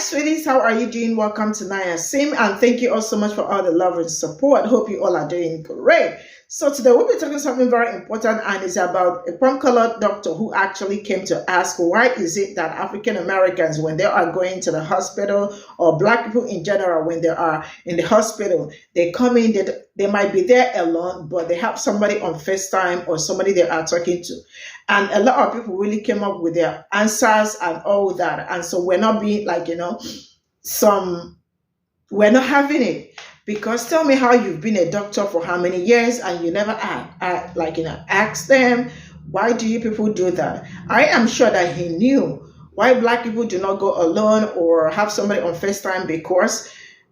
sweeties, how are you doing? Welcome to Naya Sim, and thank you all so much for all the love and support. Hope you all are doing great. So today we'll be talking something very important, and it's about a prom-colored doctor who actually came to ask why is it that African Americans, when they are going to the hospital, or Black people in general, when they are in the hospital, they come in, they might be there alone, but they have somebody on FaceTime or somebody they are talking to. And a lot of people really came up with their answers and all that. And so we're not being like, we're not having it. Because tell me how you've been a doctor for how many years and you never ask them, why do you people do that? I am sure that he knew why Black people do not go alone or have somebody on FaceTime, because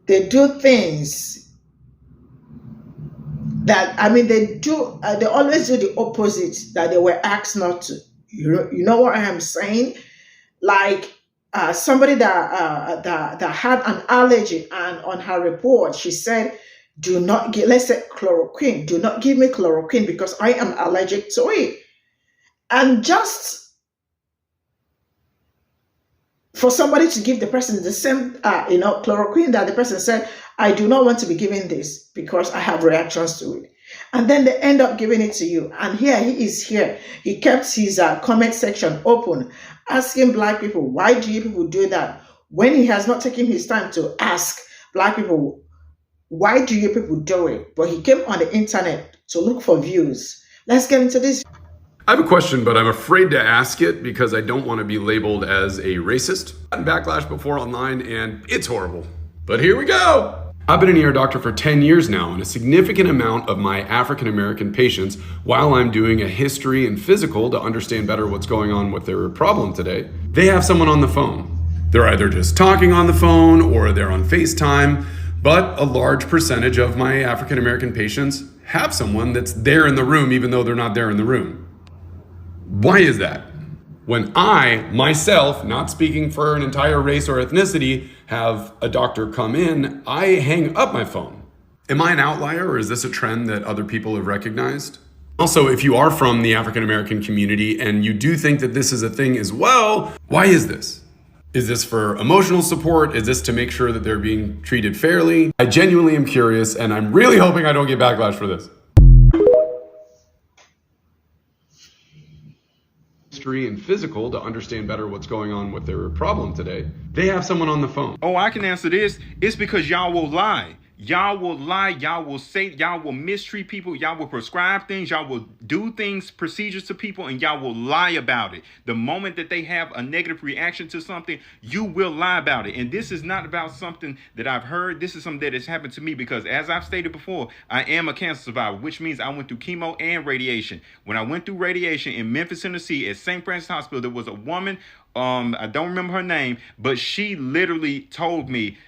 they do things they always do the opposite that they were asked not to. You know what I am saying? Like somebody that had an allergy, and on her report she said, "Do not give, let's say chloroquine. Do not give me chloroquine because I am allergic to it." And just for somebody to give the person the same, chloroquine that the person said, "I do not want to be given this because I have reactions to it." And then they end up giving it to you. And here he is here. He kept his comment section open, asking Black people, why do you people do that? When he has not taken his time to ask Black people, why do you people do it? But he came on the internet to look for views. Let's get into this. I have a question, but I'm afraid to ask it because I don't want to be labeled as a racist. I've gotten backlash before online and it's horrible. But here we go. I've been an ER doctor for 10 years now, and a significant amount of my African American patients, while I'm doing a history and physical to understand better what's going on with their problem today, they have someone on the phone. They're either just talking on the phone or they're on FaceTime, but a large percentage of my African American patients have someone that's there in the room even though they're not there in the room. Why is that? When I, myself, not speaking for an entire race or ethnicity, have a doctor come in, I hang up my phone. Am I an outlier, or is this a trend that other people have recognized? Also, if you are from the African American community and you do think that this is a thing as well, why is this? Is this for emotional support? Is this to make sure that they're being treated fairly? I genuinely am curious, and I'm really hoping I don't get backlash for this. And physical to understand better what's going on with their problem today, they have someone on the phone. Oh, I can answer this. It's because y'all will lie. Y'all will lie. Y'all will say, y'all will mistreat people. Y'all will prescribe things. Y'all will do things, procedures to people, and y'all will lie about it. The moment that they have a negative reaction to something, you will lie about it. And this is not about something that I've heard. This is something that has happened to me because, as I've stated before, I am a cancer survivor, which means I went through chemo and radiation. When I went through radiation in Memphis, Tennessee, at St. Francis Hospital, there was a woman, I don't remember her name, but she literally told me,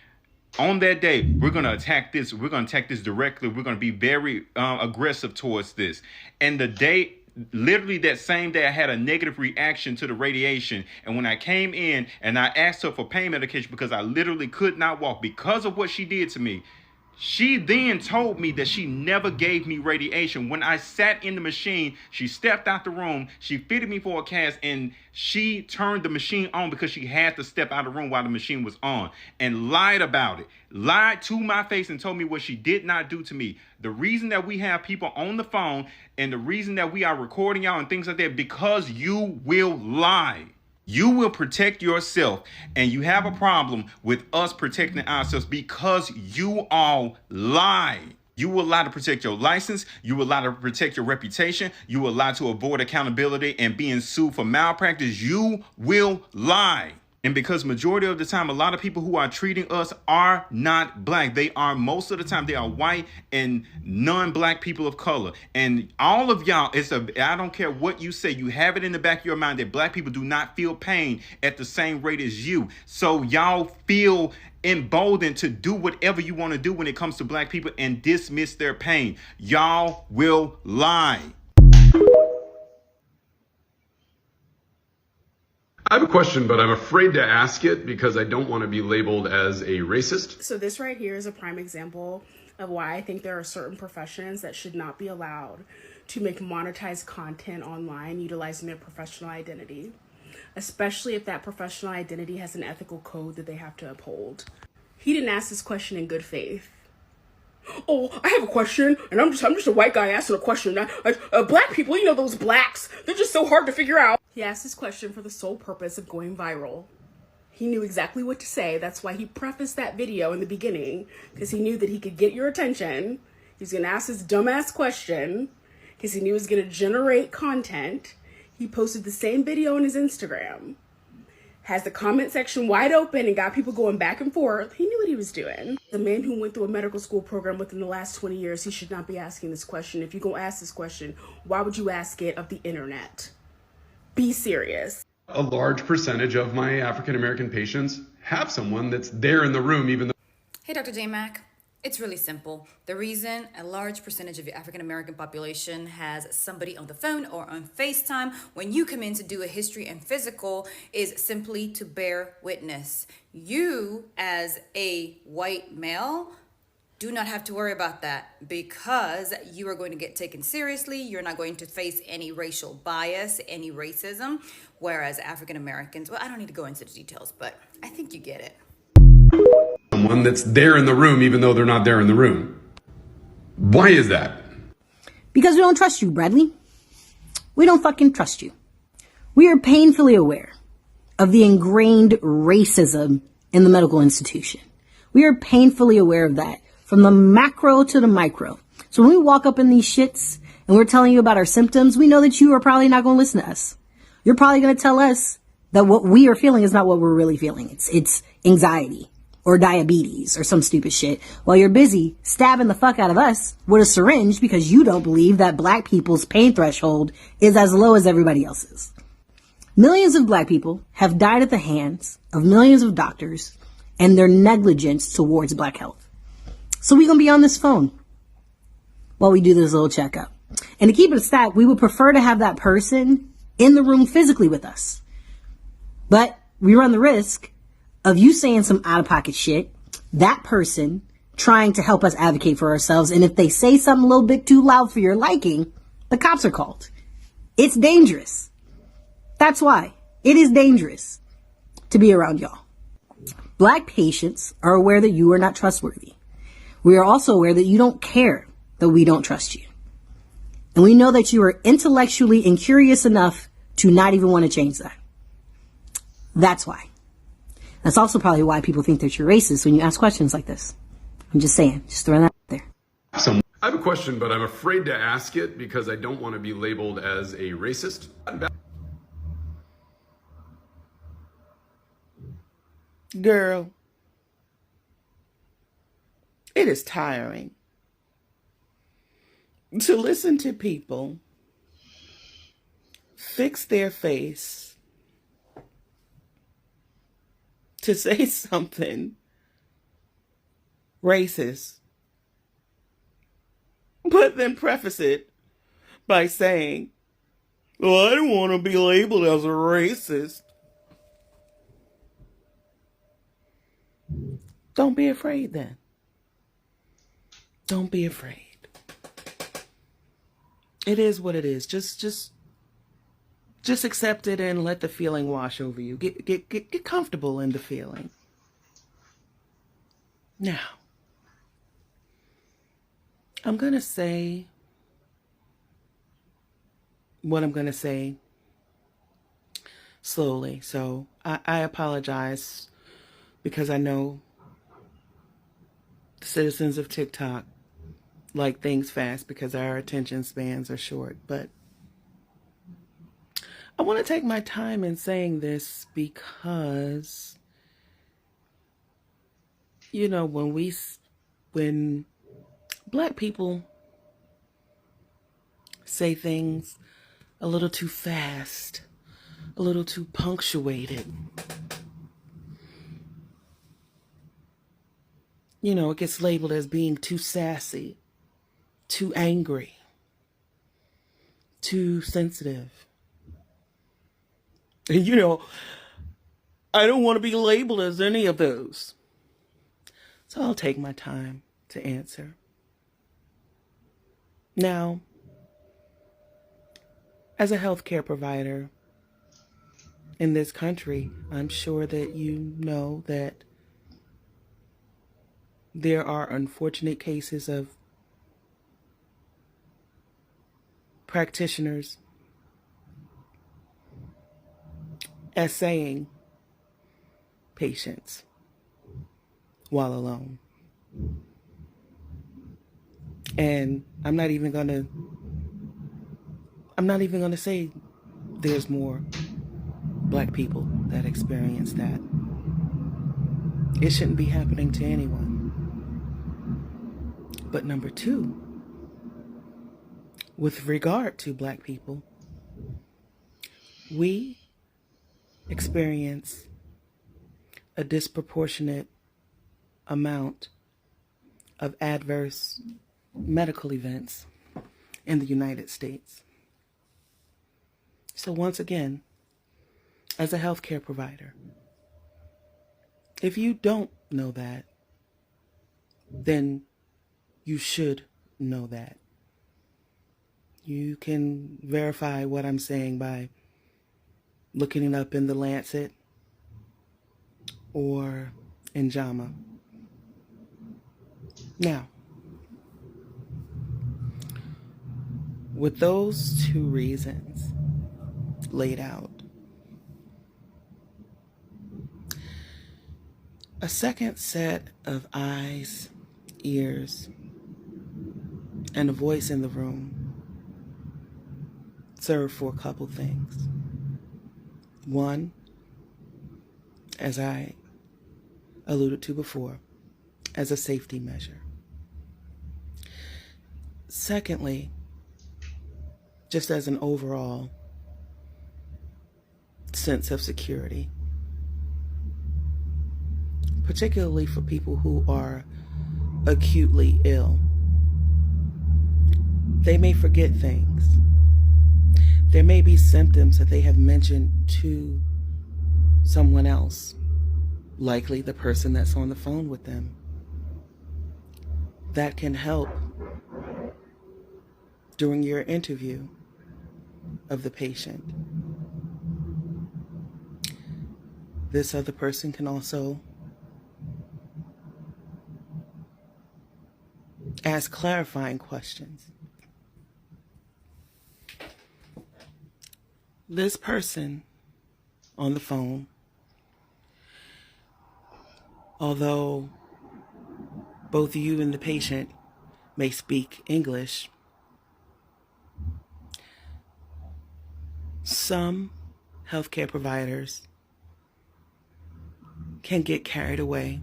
on that day, we're going to attack this. We're going to attack this directly. We're going to be very aggressive towards this. And the day, literally that same day, I had a negative reaction to the radiation. And when I came in and I asked her for pain medication because I literally could not walk because of what she did to me, she then told me that she never gave me radiation. When I sat in the machine, she stepped out the room, she fitted me for a cast, and she turned the machine on because she had to step out of the room while the machine was on, and lied about it. Lied to my face and told me what she did not do to me. The reason that we have people on the phone and the reason that we are recording y'all and things like that, because you will lie. You will protect yourself, and you have a problem with us protecting ourselves because you all lie. You will lie to protect your license. You will lie to protect your reputation. You will lie to avoid accountability and being sued for malpractice. You will lie. And because majority of the time, a lot of people who are treating us are not Black. They are, most of the time, they are white and non-Black people of color. And all of y'all, I don't care what you say, you have it in the back of your mind that Black people do not feel pain at the same rate as you. So y'all feel emboldened to do whatever you want to do when it comes to Black people and dismiss their pain. Y'all will lie. I have a question, but I'm afraid to ask it because I don't want to be labeled as a racist. So this right here is a prime example of why I think there are certain professions that should not be allowed to make monetized content online utilizing their professional identity. especially if that professional identity has an ethical code that they have to uphold. He didn't ask this question in good faith. Oh, I have a question, and I'm just a white guy asking a question. Black people, you know those blacks, they're just so hard to figure out. He asked this question for the sole purpose of going viral. He knew exactly what to say. That's why he prefaced that video in the beginning, because he knew that he could get your attention. He's going to ask this dumbass question, because he knew it was going to generate content. He posted the same video on his Instagram. Has the comment section wide open and got people going back and forth. He knew what he was doing. The man who went through a medical school program within the last 20 years, he should not be asking this question. If you're going to ask this question, why would you ask it of the internet? Be serious. A large percentage of my African American patients have someone that's there in the room, even though. Hey, Dr. J-Mac. It's really simple. The reason a large percentage of your African American population has somebody on the phone or on FaceTime when you come in to do a history and physical is simply to bear witness. You, as a white male, do not have to worry about that because you are going to get taken seriously. You're not going to face any racial bias, any racism, whereas African Americans, well, I don't need to go into the details, but I think you get it. Someone that's there in the room, even though they're not there in the room. Why is that? Because we don't trust you, Bradley. We don't fucking trust you. We are painfully aware of the ingrained racism in the medical institution. We are painfully aware of that from the macro to the micro. So when we walk up in these shits and we're telling you about our symptoms, we know that you are probably not going to listen to us. You're probably going to tell us that what we are feeling is not what we're really feeling. It's anxiety or diabetes or some stupid shit, while you're busy stabbing the fuck out of us with a syringe because you don't believe that black people's pain threshold is as low as everybody else's. Millions of black people have died at the hands of millions of doctors and their negligence towards black health. So we're going to be on this phone while we do this little checkup. And to keep it a stack, we would prefer to have that person in the room physically with us. But we run the risk of you saying some out-of-pocket shit, that person trying to help us advocate for ourselves, and if they say something a little bit too loud for your liking, the cops are called. It's dangerous. That's why. It is dangerous to be around y'all. Black patients are aware that you are not trustworthy. We are also aware that you don't care that we don't trust you. And we know that you are intellectually incurious enough to not even want to change that. That's why. That's also probably why people think that you're racist when you ask questions like this. I'm just saying, just throwing that out there. I have a question, but I'm afraid to ask it because I don't want to be labeled as a racist. Girl, it is tiring to listen to people fix their face to say something racist, but then preface it by saying, well, I don't want to be labeled as a racist. Don't be afraid then. Don't be afraid. It is what it is. Just accept it and let the feeling wash over you. Get comfortable in the feeling. Now, I'm going to say what I'm going to say slowly. So I apologize because I know the citizens of TikTok like things fast because our attention spans are short. But I want to take my time in saying this because, you know, when black people say things a little too fast, a little too punctuated, you know, it gets labeled as being too sassy, too angry, too sensitive. And, you know, I don't want to be labeled as any of those. So I'll take my time to answer. Now, as a healthcare provider, in this country, I'm sure that you know that there are unfortunate cases of practitioners essaying patients while alone. And I'm not even gonna say there's more Black people that experience that. It shouldn't be happening to anyone. But number two, with regard to Black people, we experience a disproportionate amount of adverse medical events in the United States. So once again, as a healthcare provider, if you don't know that, then you should know that. You can verify what I'm saying by looking it up in the Lancet or in JAMA. Now, with those two reasons laid out, a second set of eyes, ears, and a voice in the room serve for a couple things. One, as I alluded to before, as a safety measure. Secondly, just as an overall sense of security, particularly for people who are acutely ill. They may forget things. There may be symptoms that they have mentioned to someone else, likely the person that's on the phone with them. That can help during your interview of the patient. This other person can also ask clarifying questions. This person on the phone, although both you and the patient may speak English, some healthcare providers can get carried away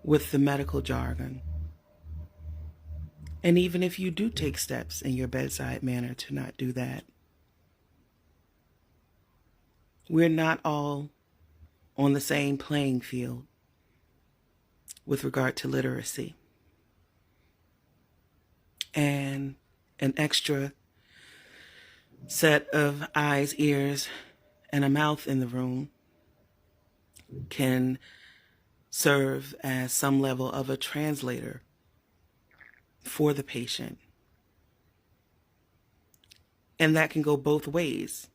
with the medical jargon. And even if you do take steps in your bedside manner to not do that, we're not all on the same playing field with regard to literacy. And an extra set of eyes, ears, and a mouth in the room can serve as some level of a translator for the patient. And that can go both ways,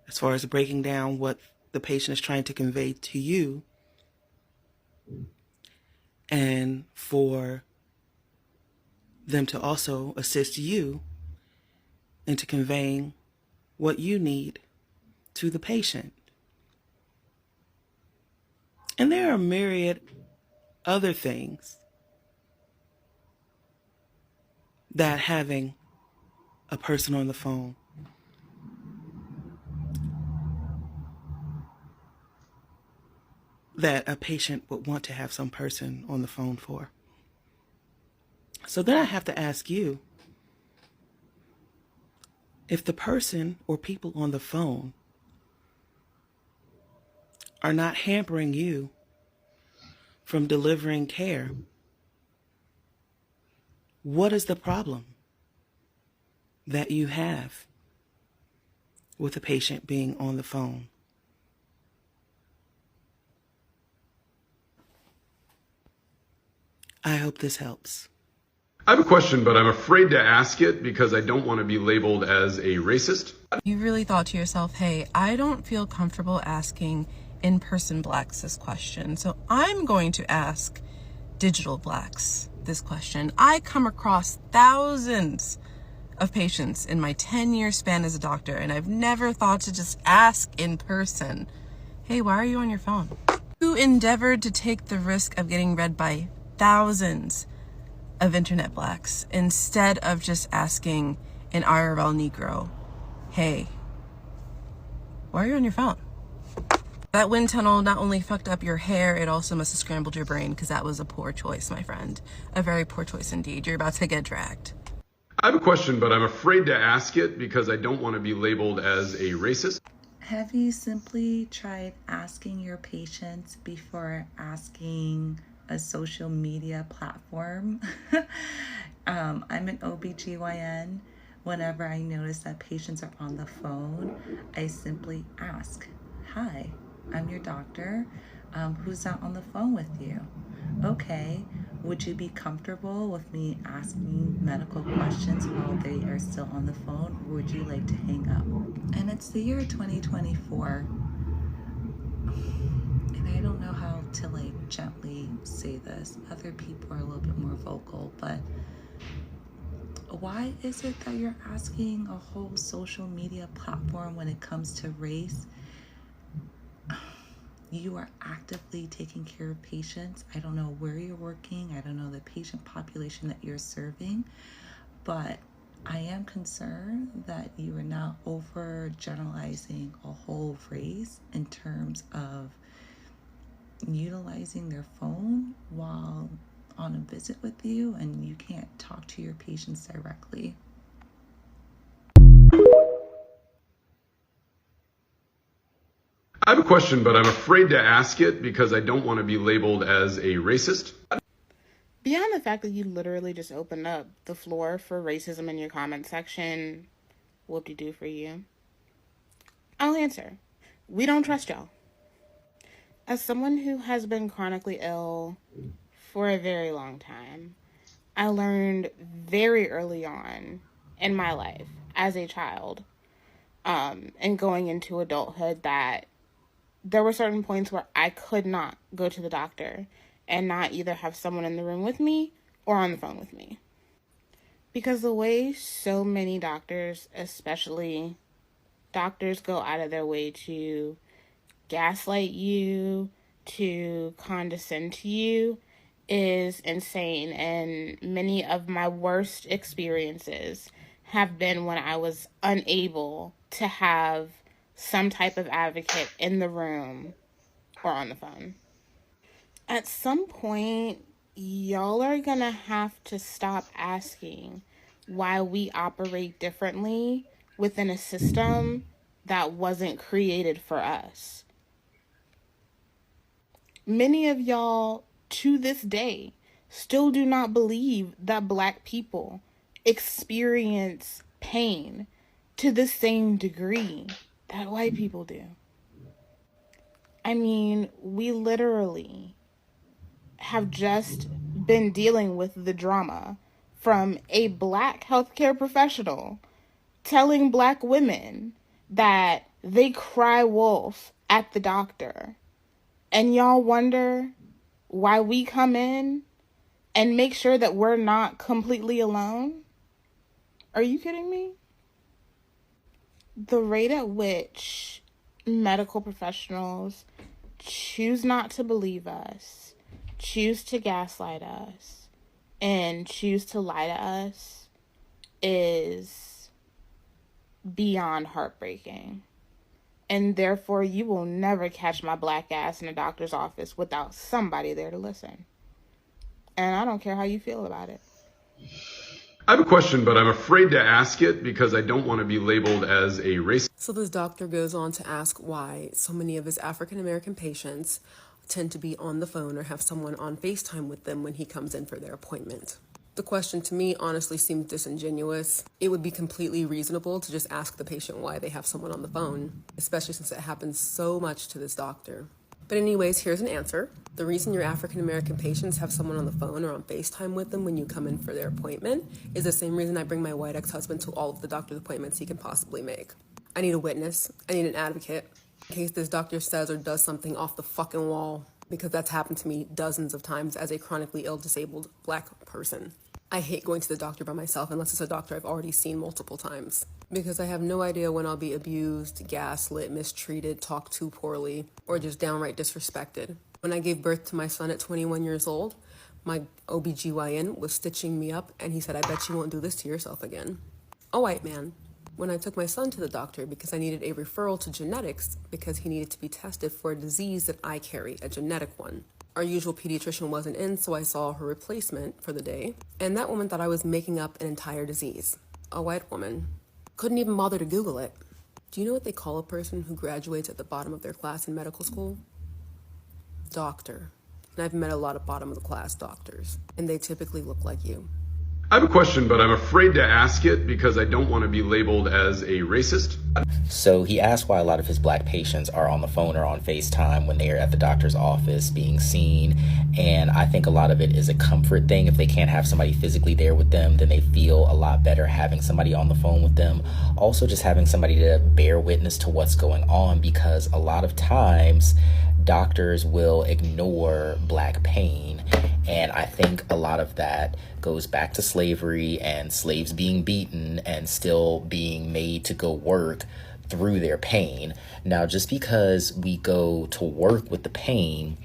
as far as breaking down what the patient is trying to convey to you, and for them to also assist you into conveying what you need to the patient. And there are myriad other things that having a person on the phone that a patient would want to have some person on the phone for. So then I have to ask you, if the person or people on the phone are not hampering you from delivering care, what is the problem that you have with a patient being on the phone? I hope this helps. I have a question, but I'm afraid to ask it because I don't want to be labeled as a racist. You really thought to yourself, hey, I don't feel comfortable asking in-person blacks this question, so I'm going to ask digital blacks this question. I come across thousands of patients in my 10-year span as a doctor, and I've never thought to just ask in person, hey, why are you on your phone? You endeavored to take the risk of getting read by thousands of internet blacks instead of just asking an IRL Negro, hey, why are you on your phone? That wind tunnel not only fucked up your hair, it also must have scrambled your brain, because that was a poor choice, my friend. A very poor choice indeed. You're about to get dragged. I have a question, but I'm afraid to ask it because I don't want to be labeled as a racist. Have you simply tried asking your patients before asking a social media platform? I'm an OBGYN. Whenever I notice that patients are on the phone, I simply ask, hi, I'm your doctor. Who's that on the phone with you? Okay, would you be comfortable with me asking medical questions while they are still on the phone, or would you like to hang up? And it's the year 2024, and I don't know how to gently say this. Other people are a little bit more vocal, but why is it that you're asking a whole social media platform when it comes to race? You are actively taking care of patients. I don't know where you're working. I don't know the patient population that you're serving, but I am concerned that you are now overgeneralizing a whole race in terms of utilizing their phone while on a visit with you, and you can't talk to your patients directly. I have a question, but I'm afraid to ask it because I don't want to be labeled as a racist. Beyond the fact that you literally just opened up the floor for racism in your comment section, whoop-de-doo for you. I'll answer. We don't trust y'all. As someone who has been chronically ill for a very long time, I learned very early on in my life as a child, and going into adulthood, that there were certain points where I could not go to the doctor and not either have someone in the room with me or on the phone with me. Because the way so many doctors, especially doctors, go out of their way to gaslight you, to condescend to you, is insane. And many of my worst experiences have been when I was unable to have some type of advocate in the room or on the phone. At some point, y'all are gonna have to stop asking why we operate differently within a system that wasn't created for us. Many of y'all, to this day, still do not believe that Black people experience pain to the same degree that white people do. I mean, we literally have just been dealing with the drama from a Black healthcare professional telling Black women that they cry wolf at the doctor. And y'all wonder why we come in and make sure that we're not completely alone? Are you kidding me? The rate at which medical professionals choose not to believe us, choose to gaslight us, and choose to lie to us is beyond heartbreaking. And therefore, you will never catch my Black ass in a doctor's office without somebody there to listen. And I don't care how you feel about it. I have a question, but I'm afraid to ask it because I don't want to be labeled as a racist. So this doctor goes on to ask why so many of his African American patients tend to be on the phone or have someone on FaceTime with them when he comes in for their appointment. The question to me honestly seems disingenuous. It would be completely reasonable to just ask the patient why they have someone on the phone, especially since it happens so much to this doctor. But anyways, here's an answer. The reason your African American patients have someone on the phone or on FaceTime with them when you come in for their appointment is the same reason I bring my white ex-husband to all of the doctor's appointments he can possibly make. I need a witness. I need an advocate in case this doctor says or does something off the fucking wall, because that's happened to me dozens of times as a chronically ill disabled black person. I hate going to the doctor by myself unless it's a doctor I've already seen multiple times, because I have no idea when I'll be abused, gaslit, mistreated, talked to poorly, or just downright disrespected. When I gave birth to my son at 21 years old, my OBGYN was stitching me up and he said, "I bet you won't do this to yourself again." A white man. When I took my son to the doctor because I needed a referral to genetics because he needed to be tested for a disease that I carry, a genetic one. Our usual pediatrician wasn't in, so I saw her replacement for the day. And that woman thought I was making up an entire disease. A white woman. Couldn't even bother to Google it. Do you know what they call a person who graduates at the bottom of their class in medical school? Doctor. And I've met a lot of bottom of the class doctors, and they typically look like you. I have a question, but I'm afraid to ask it because I don't want to be labeled as a racist. So he asked why a lot of his black patients are on the phone or on FaceTime when they're at the doctor's office being seen. And I think a lot of it is a comfort thing. If they can't have somebody physically there with them, then they feel a lot better having somebody on the phone with them. Also, just having somebody to bear witness to what's going on, because a lot of times doctors will ignore black pain. And I think a lot of that goes back to slavery and slaves being beaten and still being made to go work through their pain. Now, just because we go to work with the pain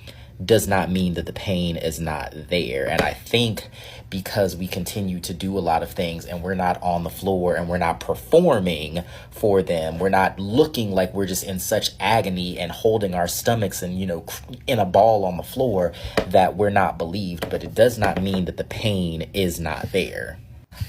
does not mean that the pain is not there. And I think because we continue to do a lot of things and we're not on the floor and we're not performing for them, we're not looking like we're just in such agony and holding our stomachs and, in a ball on the floor, that we're not believed. But it does not mean that the pain is not there.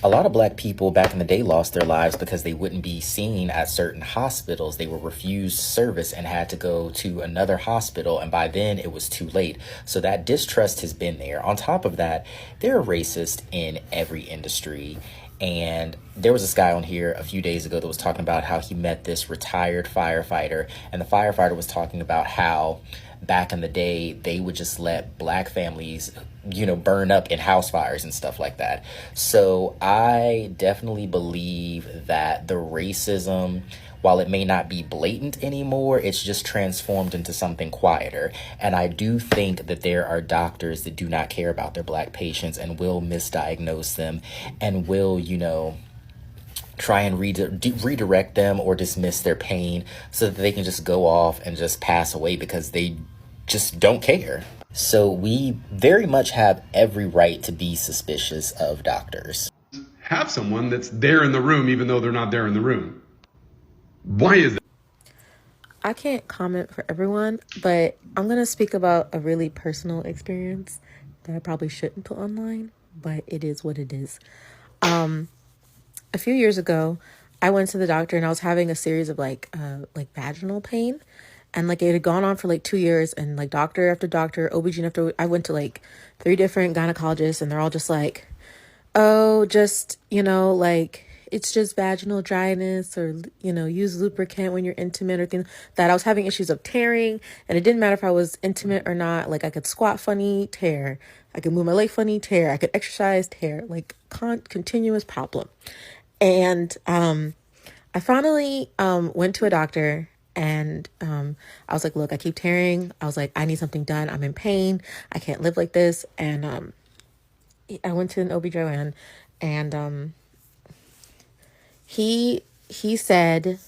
A lot of black people back in the day lost their lives because they wouldn't be seen at certain hospitals. They were refused service and had to go to another hospital, and by then it was too late. So that distrust has been there. On top of that, they're racist in every industry. And there was this guy on here a few days ago that was talking about how he met this retired firefighter, and the firefighter was talking about how back in the day they would just let black families burn up in house fires and stuff like that. So I definitely believe that the racism, while it may not be blatant anymore, it's just transformed into something quieter. And I do think that there are doctors that do not care about their black patients and will misdiagnose them and will, try and redirect them or dismiss their pain so that they can just go off and just pass away because they just don't care. So we very much have every right to be suspicious of doctors. Have someone that's there in the room even though they're not there in the room. Why is that? I can't comment for everyone, but I'm going to speak about a really personal experience that I probably shouldn't put online, but it is what it is. A few years ago, I went to the doctor and I was having a series of vaginal pain. And it had gone on for 2 years, and doctor after doctor, OB-GYN after, I went to 3 different gynecologists, and they're all just oh, just, it's just vaginal dryness, or, use lubricant when you're intimate, or things that. I was having issues of tearing, and it didn't matter if I was intimate or not. I could squat funny, tear. I could move my leg funny, tear. I could exercise, tear. Continuous problem. And I finally went to a doctor. And I was like, look, I keep tearing. I was like, I need something done. I'm in pain. I can't live like this. And I went to an OB-GYN, and he said,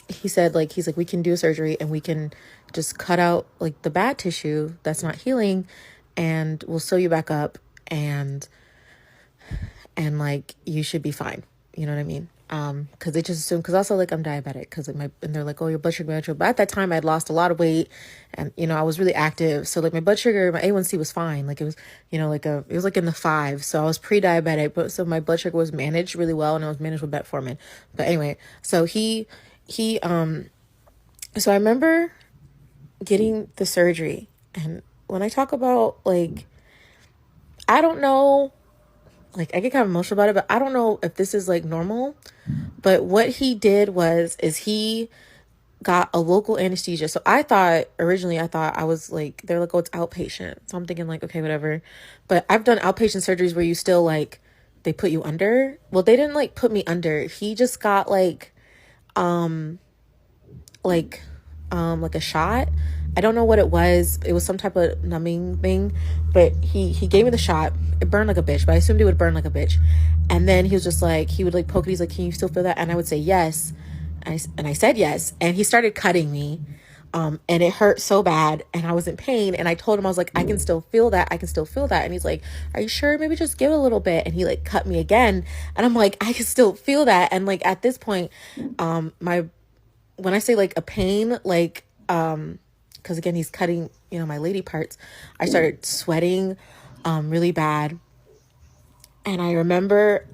he's like, we can do a surgery and we can just cut out the bad tissue that's not healing, and we'll sew you back up, and you should be fine. You know what I mean? Cause they just assume, cause also I'm diabetic, cause and they're like, oh, your blood sugar natural. But at that time I had lost a lot of weight, and, I was really active. So my blood sugar, my A1C was fine. It was, it was in the 5. So I was pre-diabetic, but so my blood sugar was managed really well, and it was managed with metformin. But anyway, so so I remember getting the surgery, and when I talk about I don't know, I get kind of emotional about it, but I don't know if this is normal. But what he did is he got a local anesthesia. So originally I thought I was like, they're like, oh, it's outpatient. So I'm thinking like, okay, whatever. But I've done outpatient surgeries where you still like, they put you under. Well, they didn't like put me under. He just got like a shot. I don't know what it was. It was some type of numbing thing, but he gave me the shot. It burned like a bitch, but I assumed it would burn like a bitch. And then he was just like, he would like poke it. He's like, can you still feel that? And I would say yes. And I said yes. And he started cutting me. And it hurt so bad and I was in pain. And I told him, I was like, I can still feel that. I can still feel that. And he's like, are you sure? Maybe just give it a little bit. And he like cut me again. And I'm like, I can still feel that. And like, at this point, when I say like a pain, like, cause again, he's cutting, my lady parts, I started sweating, really bad. And I remember,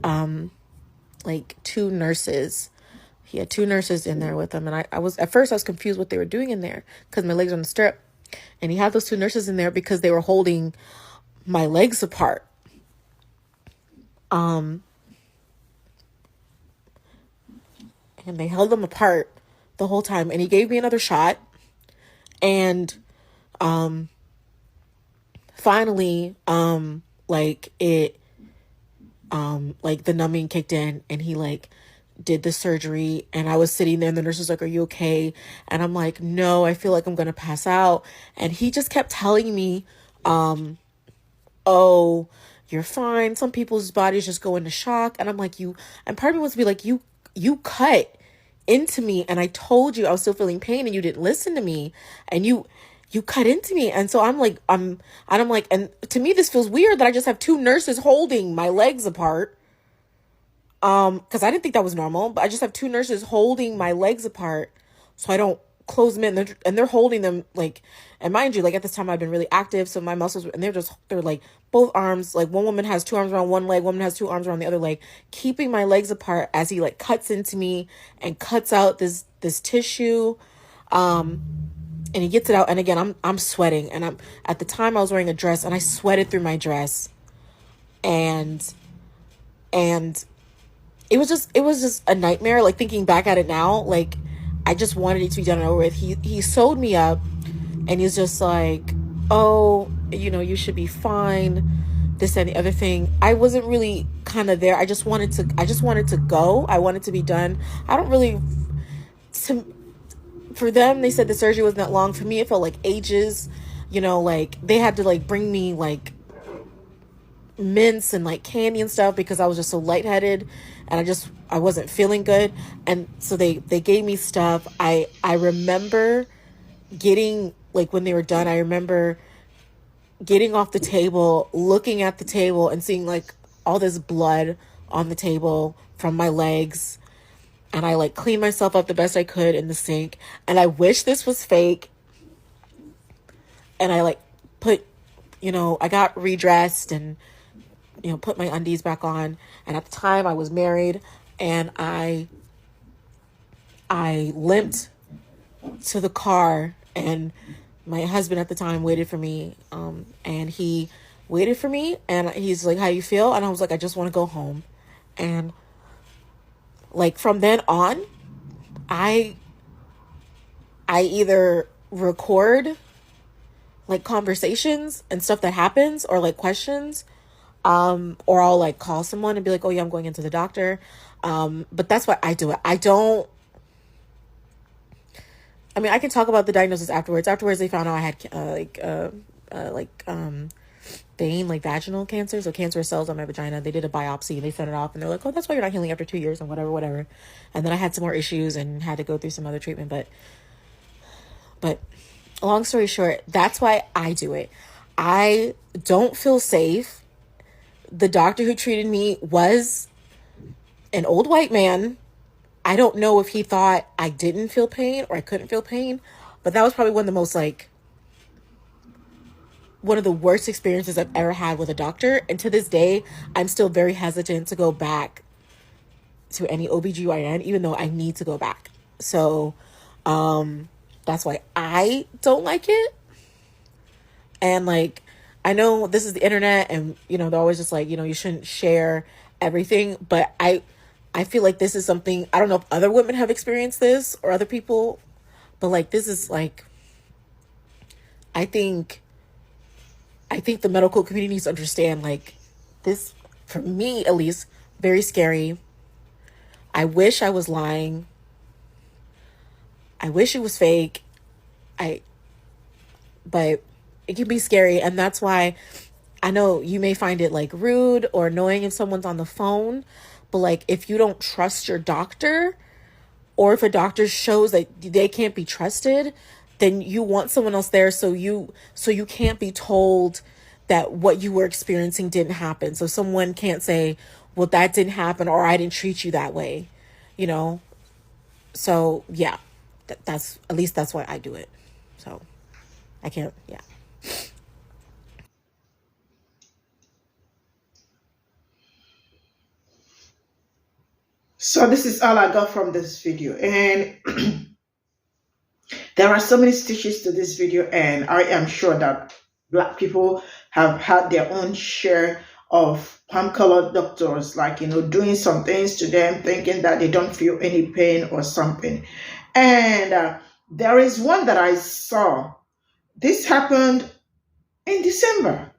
like he had two nurses in there with him. And I was confused what they were doing in there cause my legs were on the strip, and he had those two nurses in there because they were holding my legs apart. And they held them apart the whole time, and he gave me another shot, and finally like the numbing kicked in, and he like did the surgery, and I was sitting there, and the nurse was like, are you okay? And I'm like, no, I feel like I'm gonna pass out. And he just kept telling me, oh, you're fine, some people's bodies just go into shock. And I'm like, and part of me wants to be like, you cut into me, and I told you I was still feeling pain, and you didn't listen to me, and you cut into me. And so I'm like, and to me this feels weird that I just have two nurses holding my legs apart, because I didn't think that was normal, but I just have two nurses holding my legs apart so I don't close them in, and they're holding them like, and mind you, like at this time I've been really active, so my muscles, and they're like both arms, like one woman has two arms around one leg, one woman has two arms around the other leg, keeping my legs apart as he like cuts into me and cuts out this tissue, and he gets it out. And again, I'm sweating, and at the time I was wearing a dress, and I sweated through my dress, and it was just a nightmare. Like thinking back at it now, like I just wanted it to be done and over with. He sewed me up, and he's just like, oh, you should be fine, this and the other thing. I wasn't really kind of there. I just wanted to go. I wanted to be done. I don't really, for them, they said the surgery wasn't that long. For me, it felt like ages, like they had to like bring me like mints and like candy and stuff because I was just so lightheaded, and I wasn't feeling good. And so they gave me stuff. I remember getting, like when they were done, I remember getting off the table, looking at the table and seeing like all this blood on the table from my legs. And I like cleaned myself up the best I could in the sink. And I wish this was fake. And I like put, I got redressed and, put my undies back on. And at the time I was married, and I limped to the car, and my husband at the time waited for me. And he waited for me, and he's like, how you feel? And I was like, I just want to go home. And like from then on, I either record like conversations and stuff that happens, or like questions, or I'll like call someone and be like, oh yeah, I'm going into the doctor. But that's why I do it. I can talk about the diagnosis afterwards. Afterwards, they found out I had vein, like vaginal cancer, so cancerous cells on my vagina. They did a biopsy, and they sent it off, and they're like, oh, that's why you're not healing after 2 years, and whatever. And then I had some more issues and had to go through some other treatment. But long story short, that's why I do it. I don't feel safe. The doctor who treated me was an old white man. I don't know if he thought I didn't feel pain or I couldn't feel pain, but that was probably one of the worst experiences I've ever had with a doctor. And to this day, I'm still very hesitant to go back to any OBGYN, even though I need to go back. So, that's why I don't like it. And like, I know this is the internet, and, they're always just like, you shouldn't share everything. But I feel like this is something, I don't know if other women have experienced this or other people, But like, this is like, I think the medical community needs to understand, like, this, for me at least, very scary. I wish I was lying. I wish it was fake. But it can be scary, and that's why I know you may find it like rude or annoying if someone's on the phone, but like, if you don't trust your doctor, or if a doctor shows that they can't be trusted, then you want someone else there so you can't be told that what you were experiencing didn't happen. So someone can't say, well, that didn't happen, or I didn't treat you that way, you know? So yeah, that's, at least that's why I do it. So I can't, yeah. So this is all I got from this video, and there are so many stitches to this video, and I am sure that Black people have had their own share of palm-colored doctors, like, doing some things to them, thinking that they don't feel any pain or something. And there is one that I saw. This happened in December,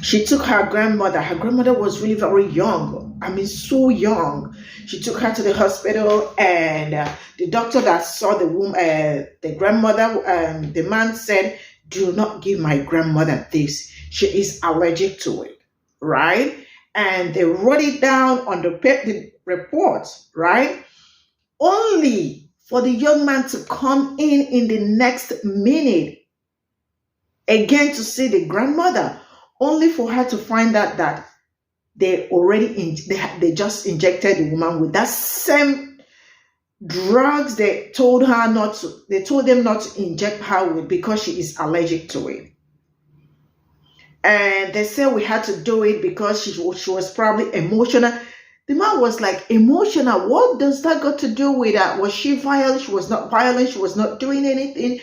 She took her grandmother. Her grandmother was really very young. I mean, so young. She took her to the hospital, and the doctor that saw the woman, the grandmother, the man said, "Do not give my grandmother this. She is allergic to it," right? And they wrote it down on the report, right? Only for the young man to come in the next minute again to see the grandmother, only for her to find out that they just injected the woman with that same drugs they told them not to inject her with, because she is allergic to it. And they said we had to do it because she was probably emotional. The man was like, emotional? What does that got to do with that? Was she violent? She was not violent. She was not doing anything.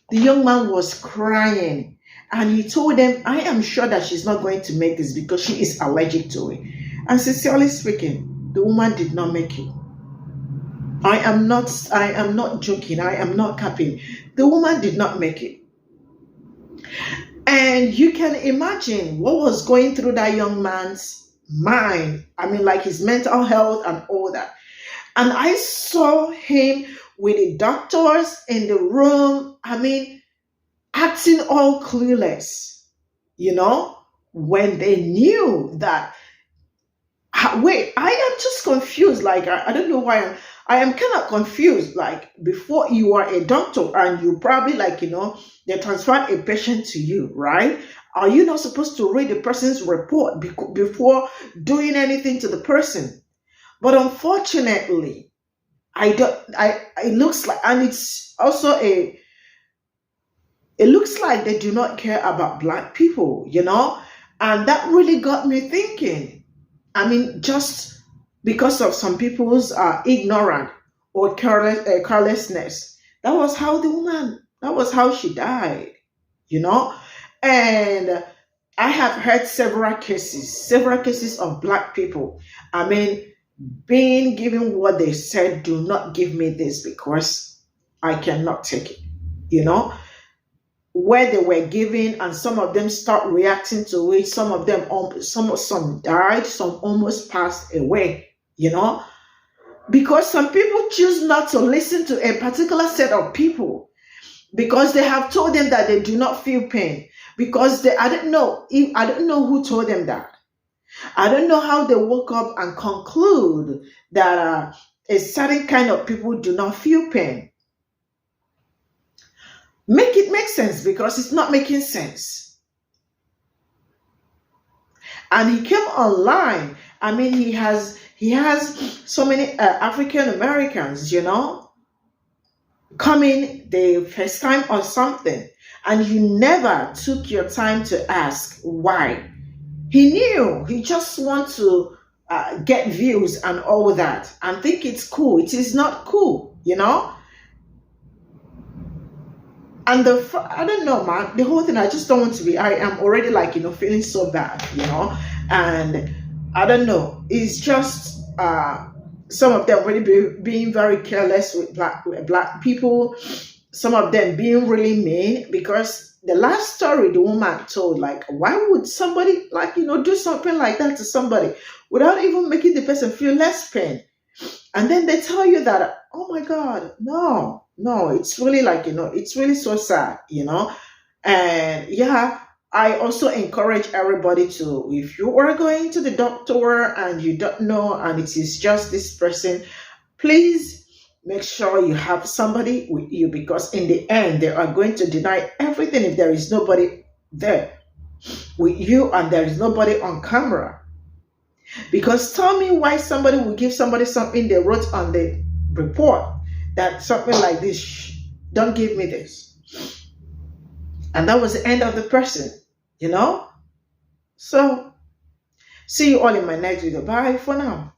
The young man was crying. And he told them, I am sure that she's not going to make this because she is allergic to it. And sincerely speaking, the woman did not make it. I am not joking. I am not capping. The woman did not make it. And you can imagine what was going through that young man's mind. I mean, like his mental health and all that. And I saw him with the doctors in the room. I mean, acting all clueless, when they knew that. Wait, I am just confused. Like, I don't know why I am kind of confused. Like, before, you are a doctor and you probably, they transferred a patient to you, right? Are you not supposed to read the person's report before doing anything to the person? But unfortunately, it looks like, and it's also it looks like they do not care about Black people, and that really got me thinking. I mean, just because of some people's ignorance or carelessness, that was how she died, and I have heard several cases of Black people, I mean, being given what they said, do not give me this because I cannot take it, where they were given, and some of them start reacting to it. Some of them, some died, some almost passed away, because some people choose not to listen to a particular set of people because they have told them that they do not feel pain, because I don't know who told them that. I don't know how they woke up and conclude that a certain kind of people do not feel pain. Make it make sense, because it's not making sense. And he came online. I mean, he has so many African Americans, coming the first time or something, and you never took your time to ask why. He knew he just wants to get views and all that, and think it's cool. It is not cool, And I don't know, man, the whole thing, I just don't want to be, I am already feeling so bad, and I don't know, it's just some of them really being very careless with black people, some of them being really mean, because the last story the woman told, like, why would somebody, like, do something like that to somebody without even making the person feel less pain? And then they tell you that, oh my God, no, it's really like, it's really so sad, And yeah, I also encourage everybody to, if you are going to the doctor and you don't know, and it is just this person, please make sure you have somebody with you, because in the end, they are going to deny everything if there is nobody there with you and there is nobody on camera. Because tell me why somebody will give somebody something they wrote on the report, that something like this, don't give me this. And that was the end of the person, So, see you all in my next video. Bye for now.